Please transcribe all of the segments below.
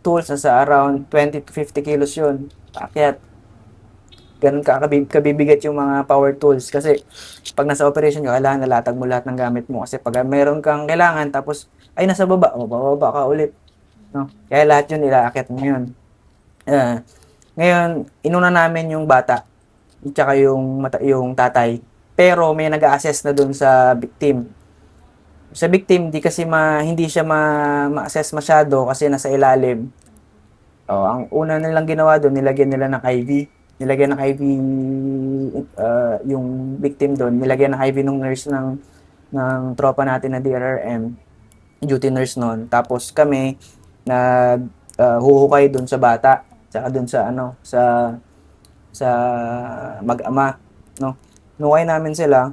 tools, nasa around 20 to 50 kilos yun. Akyat. Ganun kabibigat yung mga power tools. Kasi pag nasa operation ka, kailangan nalatag mo lahat ng gamit mo. Kasi pag meron kang kailangan, tapos ay nasa baba, o bababa ka ulit. No? Kaya lahat yun, ilaakyat mo yun. Ah, ngayon, inuna namin yung bata, tsaka yung tatay. Pero may nag-a-assess na dun sa victim. Sa victim, hindi siya ma-assess masyado kasi nasa ilalim. Oh, ang una nilang ginawa doon, nilagyan nila ng IV. Nilagyan ng IV yung victim doon, nilagyan ng IV ng nurse ng tropa natin na DRRM, duty nurse noon. Tapos kami nag huhukay doon sa bata, saka doon sa sa mag-ama, no. Hinukay namin sila.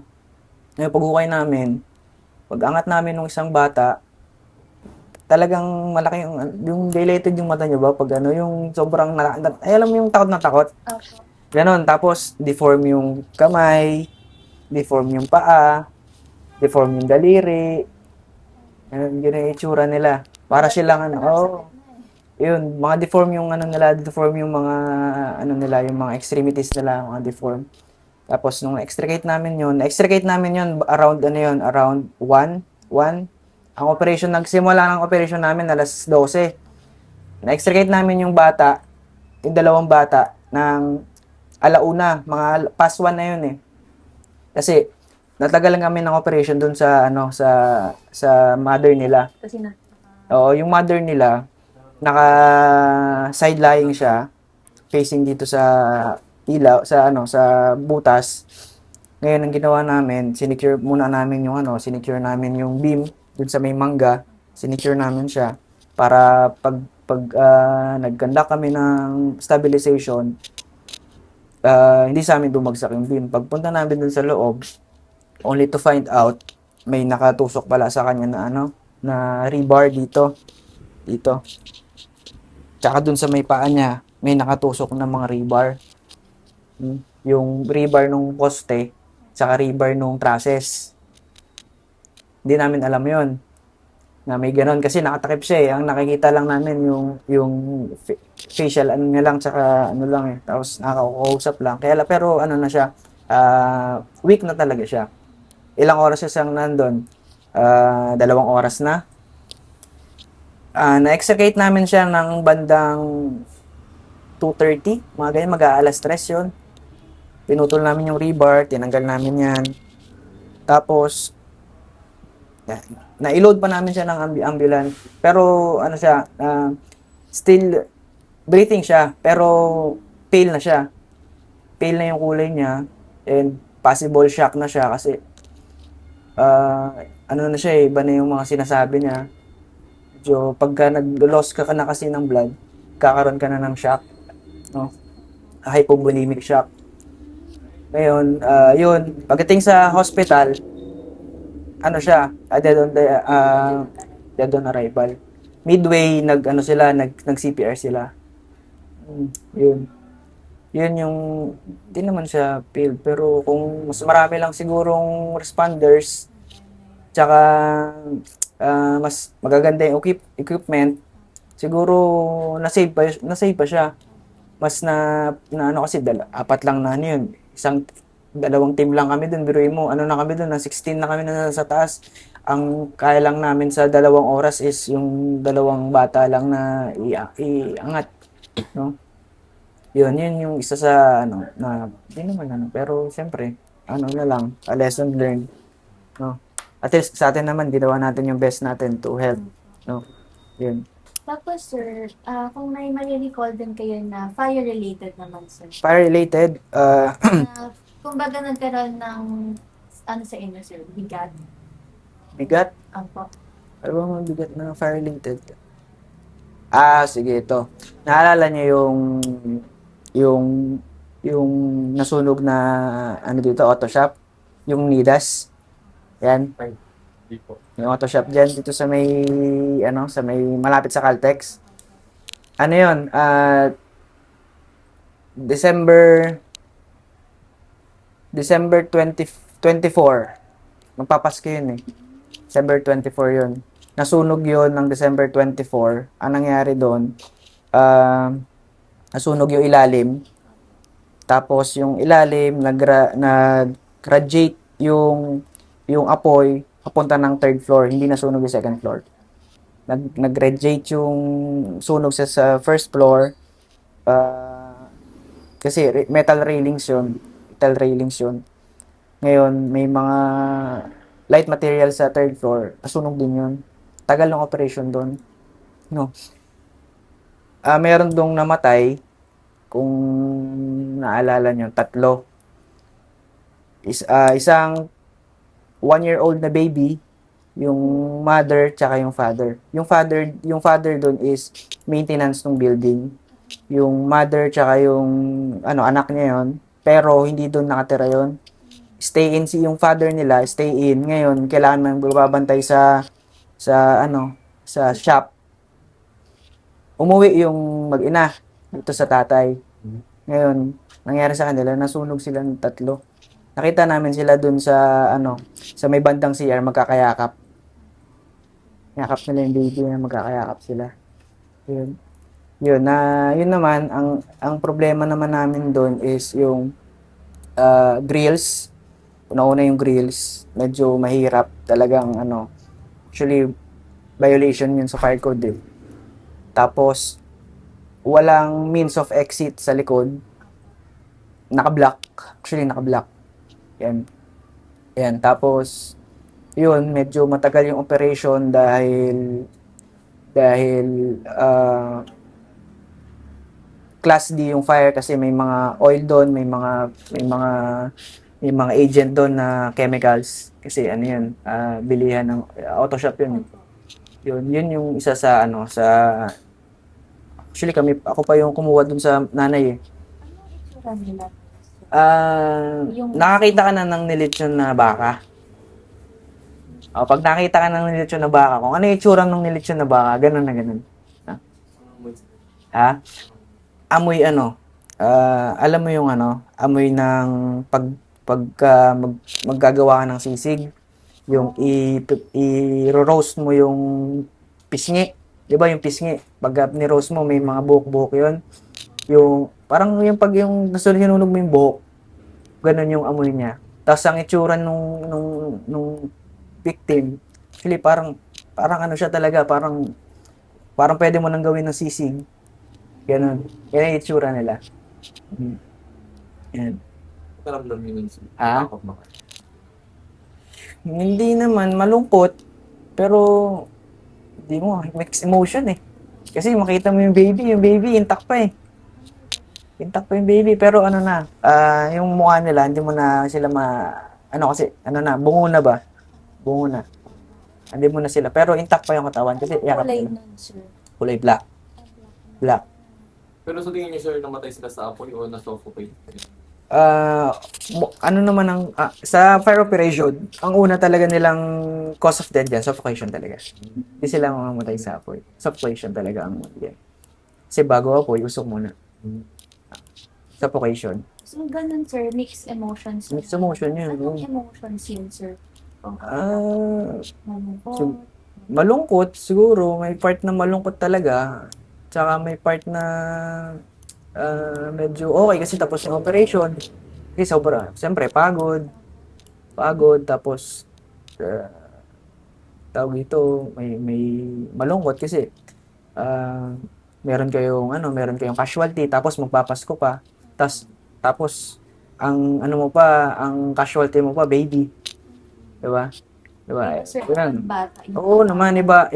Ngayon paghukay namin, pag-angat namin ng isang bata, talagang malaki yung dilated yung mata niya ba pag ano, yung sobrang ay, alam mo yung takot na takot. Opo. Ganon, tapos deform yung kamay, deform yung paa, deform yung daliri. Ganun, yun yung itsura nila. Para silang ano, oh, yun, mga deform yung ano nila, deform yung mga ano nila, yung mga extremities nila, mga deform. Tapos nung na-extricate namin yun around ano yun, around 1. Ang operation, nagsimula ng operation namin alas 12. Na-extricate namin yung bata, yung dalawang bata, ng alauna, mga past 1 na yun eh. Kasi, natagalan kami ng operation dun sa, ano, sa mother nila. Kasi na. Oo, yung mother nila, naka side lying siya, facing dito sa ilaw, sa ano, sa butas. Ngayon, ang ginawa namin, sinecure muna namin yung ano, sinecure namin yung beam dun sa may mangga, sinecure namin siya para pag nag-conduct kami ng stabilization, hindi sa amin bumagsak yung beam. Pagpunta namin dun sa loob, only to find out, may nakatusok pala sa kanya na ano, na rebar dito. Tsaka dun sa may paa niya, may nakatusok na mga rebar. Yung rebar nung poste, tsaka rebar nung trusses. Hindi namin alam yon na may ganon kasi nakatakip siya eh. Ang nakikita lang namin yung facial ano niya lang tsaka ano lang eh. Tapos nakakausap lang. Pero ano na siya, weak na talaga siya. Ilang oras siya siyang nandun? 2 oras na. Na-extricate namin siya ng bandang 2:30, mga ganyan, mag-aalas 3 yun. Pinutol namin yung rebar, tinanggal namin yan. Tapos, na-load pa namin siya ng ambulance. Pero, ano siya, still breathing siya, pero pale na siya. Pale na yung kulay niya, and possible shock na siya kasi, ano na siya iba na yung mga sinasabi niya. So, pagka nag-loss ka na kasi ng blood, kakaroon ka na ng shock, no? Hypovolemic shock. Ngayon, yun, pagdating sa hospital, ano siya, dead on arrival. Midway, nag CPR sila. Yun. Yun yung, hindi naman siya field, pero kung mas marami lang sigurong responders, tsaka mas magaganda yung equipment, siguro na-save pa siya. Mas na ano kasi apat lang na ano yun. Dalawang team lang kami dun. Biruin mo, ano na kami dun, na 16 na kami na sa taas. Ang kaya lang namin sa 2 oras is yung dalawang bata lang na iangat, no? Yun yung isa sa ano na hindi naman ano, pero siyempre, ano na lang, a lesson learned, no? At least sa atin naman ginawa natin yung best natin to help, no? Yun. Tapos sir, kung may mare-recall din kayo na fire-related naman sir. Fire related, Na kumbaga nagkaroon ng ano sa inyo sir, bigat. bigat. Opo. Ano bang mabigat na fire related? Sige ito. Naalala niyo yung yung nasunog na ano dito, auto shop, yung Nidas. Yan, Ay, di po. yung auto shop diyan dito sa may ano, sa may malapit sa Caltex. Ano 'yon? December December 24. Magpapasko yun eh. December 24 yun. Nasunog yun ng December 24. Ang nangyari doon, nasunog yung ilalim. Tapos yung ilalim, nag-radiate yung apoy papunta ng third floor, hindi nasunog yung second floor. Nag-radiate yung sunog sa first floor, kasi metal railings yun. Metal railings yun. Ngayon, may mga light material sa third floor, nasunog din yun. Tagal ng operation doon. No. Meron dong namatay, kung naalala nyo, 3. Isang 1-year-old na baby, yung mother tsaka yung father. Yung father doon is maintenance ng building. Yung mother tsaka yung anak niya yon, pero hindi doon nakatira yon. Stay in si yung father nila, stay in. Ngayon, kailangan nang babantay sa shop. Umuwi yung mag-ina dito sa tatay. Ngayon, nangyari sa kanila, nasunog silang 3. Nakita namin sila dun sa may bandang CR, magkakayakap. Yakap nila yung baby na magkakayakap sila. Yun. Yun naman, ang problema naman namin doon is yung grills. Una-una yung grills, medyo mahirap talagang actually violation yun sa fire code eh. Tapos walang means of exit sa likod. Naka-block. Actually naka-block. Yan. Yan, tapos yun, medyo matagal yung operation dahil class D yung fire kasi may mga oil doon, may mga agent doon na chemicals kasi yun, bilihan ng auto shop yun. Yun yung isa sa actually ako pa yung kumuha doon sa nanay eh. Ano itsura nila? Nakakita ka na ng nilitsyon na baka. Pag nakita ka ng nilitsyon na baka, kung ano yung itsura ng nilitsyon na baka, ganun na ganun. Ha? Amoy alam mo yung amoy ng maggagawa ka ng sisig, yung i-roast mo yung pisngi. 'Di ba yung pisngi? Pag ni-roast mo, may mga buhok-buhok 'yon. Yung parang yung pag yung nasunog mo yung buhok, ganun yung amoy niya. Tapos ang itsura nung victim, actually parang siya talaga, parang pwede mo nang gawin ng sisig. Ganun. Yan yung itsura nila. Yan. Karamdam yun yun. Hindi naman malungkot, pero hindi mo mixed emotion eh. Kasi makita mo yung baby intact pa eh. Intact pa yung baby, pero yung mukha nila, hindi mo na sila kasi, bungo na ba? Bungo na. Hindi mo na sila, pero intact pa yung katawan kasi yakap Kulay nila. nun, sir. Kulay black. Black. Pero sa tingin niyo, sir, namatay sila sa apoy o na-suffocate? Sa fire operation, ang una talaga nilang cause of death dyan, suffocation talaga. Hindi sila mamamatay sa apoy. Suffocation talaga ang yan. Kasi bago apoy, usok muna. Suffocation. So, ganun, sir, mixed emotions. Mixed emotion yun. Anong emotions yun, sir? So, malungkot siguro, may part na malungkot talaga. Tsaka may part na medyo okay kasi tapos yung operation. Kasi siyempre pagod, tapos tawag dito, may malungkot kasi meron kayong casualty, tapos magpapasko pa. Tapos ang ang casualty mo pa, baby. 'Di ba? Sir, Yan. bata. Oo naman, iba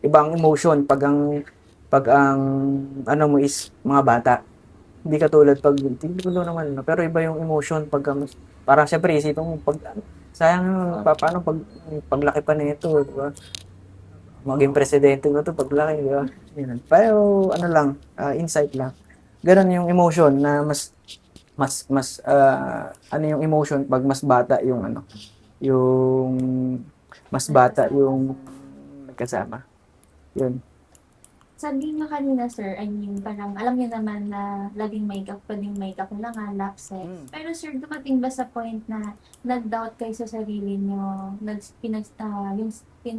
ang emotion pag ang mo is mga bata. Hindi katulad hindi ko naman, pero iba yung emotion pag parang syempre isipin mo sayang paano paglaki pa nito, di ba? Maging presidente ko to paglaki, di ba? Yan. Pero insight lang. Ganun yung emotion na mas yung emotion pag mas bata yung mas bata yung nagkasama. Yun. Sabi nga kanina, sir, I mean, parang alam niyo naman na laging makeup, pwedeng makeup na nga, lapses. Pero sir, dumating ba sa point na nag-doubt kayo sa sarili niyo,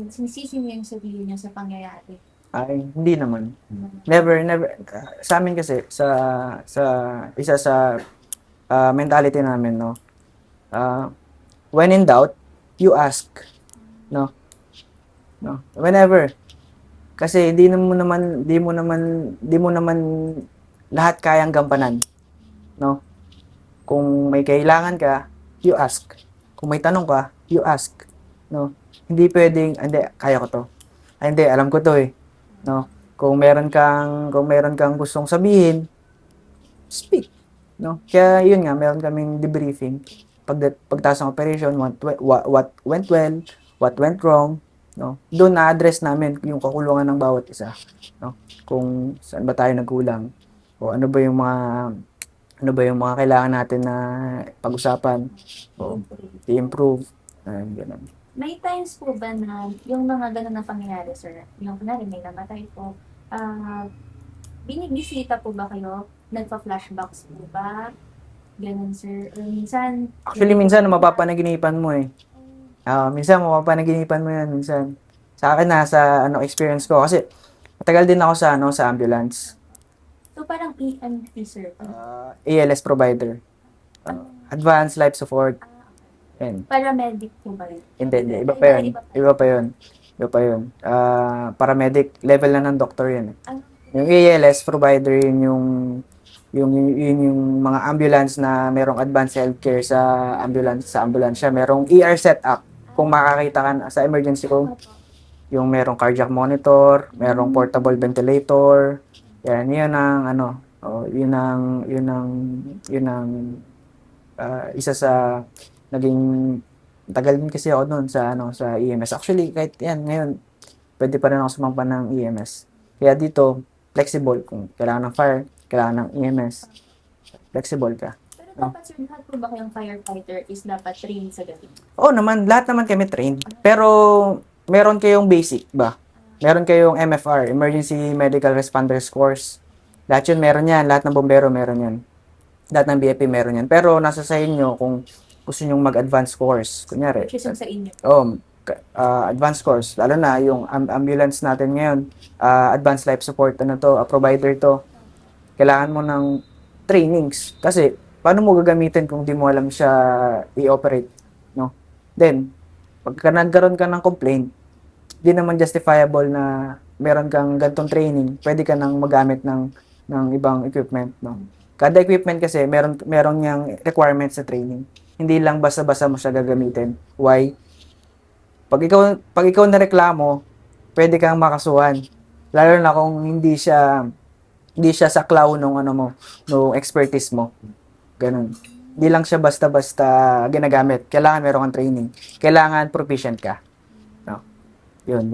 sinisisi niyo yung sarili niyo sa pangyayari? Ay, hindi naman. Never, never. Sa amin kasi, sa isa sa mentality namin, no? When in doubt, you ask. No? No? Whenever. Kasi di mo naman lahat kayang gampanan. No? Kung may kailangan ka, you ask. Kung may tanong ka, you ask. No? Hindi pwedeng, hindi, kaya ko to. Ay, hindi, alam ko to eh. No? Kung meron kang gustong sabihin, speak. No? Kaya yun nga, meron kaming debriefing. Pagtaas ng operation, what went well, what went wrong, no? Doon na-address namin yung kakulangan ng bawat isa, no? Kung saan ba tayo nagkulang o ano ba yung mga kailangan natin na pag-usapan o i-improve, ganun. May times po ba na yung mga ganun na pangyayari, sir? Yung kunwari may namatay po, binibisita po ba kayo? Nagpa-flashbacks po ba? Ganun, sir. Or minsan, Actually, minsan mapapanaginipan mo eh. Minsan mapapanaginipan mo yan minsan. Sa akin sa experience ko kasi matagal din ako sa ambulance. so parang EMT, sir. ALS provider. Advanced life support. Yan. Paramedic po ba yun? Hindi. Iba pa yun. Paramedic level na ng doctor yan. Yung ALS provider yun yung mga ambulance na merong advanced healthcare sa ambulansya. Merong ER setup. Kung makakita ka sa emergency room, yung merong cardiac monitor, merong portable ventilator. Yan, yun ang isa sa naging tagal din kasi ako noon sa EMS. Actually, kahit yan ngayon, pwede pa rin ako sumampa ng EMS. Kaya dito, flexible kung kailangan ng fire, kailangan ng EMS. Flexible ka. Pero dapat, sir, lahat po ba kayong firefighter is dapat trained sa gabi? Oo naman, lahat naman kami trained. Pero meron kayong basic ba? Meron kayong MFR, Emergency Medical Responders Course. Lahat yun meron yan. Lahat ng bombero meron yan. Lahat ng BFP meron yan. Pero nasa sa inyo kung gusto nyong mag-advance course. Kunyari, Which is yung sa inyo. advanced course. Lalo na yung ambulance natin ngayon, advanced life support, provider to. Kailangan mo ng trainings. Kasi, paano mo gagamitin kung di mo alam siya i-operate? No? Then, pagka nagkaroon ka ng complaint, di naman justifiable na meron kang gantong training, pwede ka nang magamit ng ibang equipment. No? Kada equipment kasi, meron niyang requirements sa training. Hindi lang basta-basta mo siya gagamitin. Why? Pag ikaw nareklamo, pwede kang makasuhan. Lalo na kung hindi siya sa claw nung expertise mo. Ganun. Hindi lang siya basta-basta ginagamit. Kailangan meron kang training. Kailangan proficient ka. No? Yun.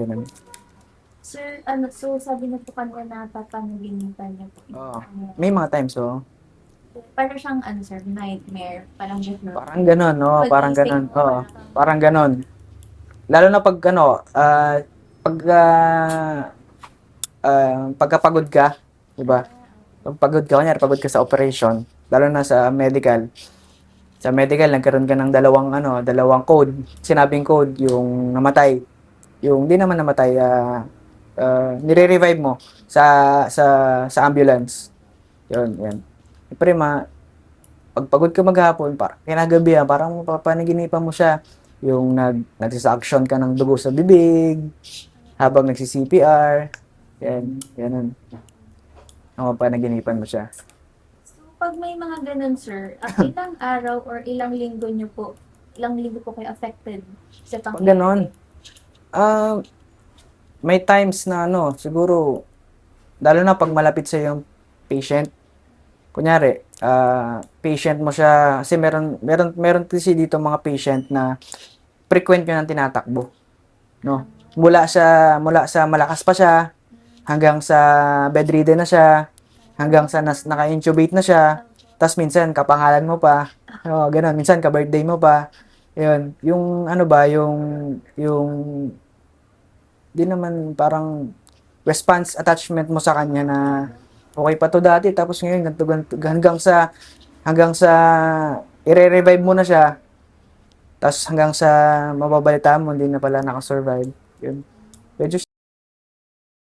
Sir, so sabi na po kanina na papanaginipan niyo po. Oo. May mga times, Parang siyang, sir, nightmare. Parang gano'n. parang ganun, no? Parang ganun. Oo. Parang ganun. Lalo na pag pagkapagod ka, 'di ba? Pag pagod ka sa operation, lalo na sa medical. Sa medical nagkaroon ka ng dalawang code. Sinabing code yung namatay. Yung di naman namatay, nire-revive mo sa ambulance. Yan. Siyempre, pag pagod ka maghapon, kinagabi, parang mapapanaginipan mo siya. Yung nagsisaction ka ng dugo sa bibig, habang nagsi-CPR, ganun. Mapapanaginipan mo siya. So, pag may mga ganun, sir, ilang araw or ilang linggo po kayo affected sa Pag ganun, may times na siguro, lalo na pag malapit sa yung patient, kunyari, patient mo siya, kasi meron kasi dito mga patient na frequent yun ang tinatakbo. No? Mula sa malakas pa siya, hanggang sa bedridden na siya, hanggang sa naka-intubate na siya, tas minsan kapangalan mo pa, ganun, minsan ka-birthday mo pa, yun, yung di naman parang response attachment mo sa kanya na okay pa to dati, tapos ngayon ganito, hanggang sa i-revive mo na siya, tapos hanggang sa mababalitaan mo, hindi na pala nakasurvive. Yun. Medyo